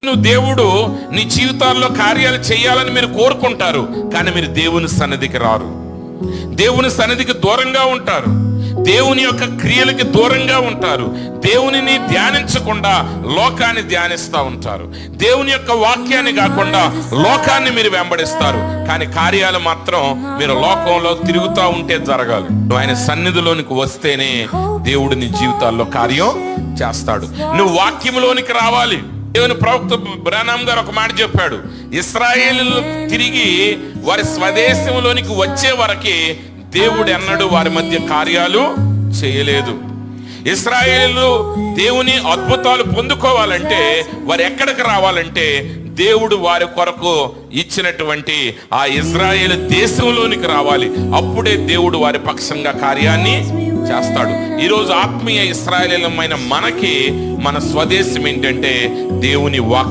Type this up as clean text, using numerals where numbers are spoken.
నువ్వు దేవుడు నీ జీవితాల్లో కార్యాలు చేయాలని మీరు కోరుకుంటారు, కానీ మీరు దేవుని సన్నిధికి రారు, దేవుని సన్నిధికి దూరంగా ఉంటారు, దేవుని యొక్క క్రియలకి దూరంగా ఉంటారు, దేవునిని ధ్యానించకుండా లోకాన్ని ధ్యానిస్తూ ఉంటారు, దేవుని యొక్క వాక్యాన్ని కాకుండా లోకాన్ని మీరు వెంబడిస్తారు. కానీ కార్యాలు మాత్రం మీరు లోకంలో తిరుగుతూ ఉంటే జరగాలి. ఆయన సన్నిధిలోనికి వస్తేనే దేవుడు నీ జీవితాల్లో కార్యం చేస్తాడు. నువ్వు వాక్యంలోనికి రావాలి. దేవుని ప్రవక్త బ్రానాం గారు ఒక మాట చెప్పాడు, ఇశ్రాయేలీయులు తిరిగి వారి స్వదేశంలోనికి వచ్చే వరకే దేవుడు ఎన్నడూ వారి మధ్య కార్యాలు చేయలేదు. ఇశ్రాయేలీయులు దేవుని అద్భుతాలు పొందుకోవాలంటే వారు ఎక్కడికి రావాలంటే దేవుడు వారి కొరకు ఇచ్చినటువంటి ఆ ఇశ్రాయేలు దేశంలోనికి రావాలి. అప్పుడే దేవుడు వారి పక్షంగా కార్యాన్ని చేస్తాడు. ఈరోజు ఆత్మీయ ఇశ్రాయేలీయులమైన మనకి మన స్వదేశం ఏంటంటే దేవుని వాక్యం.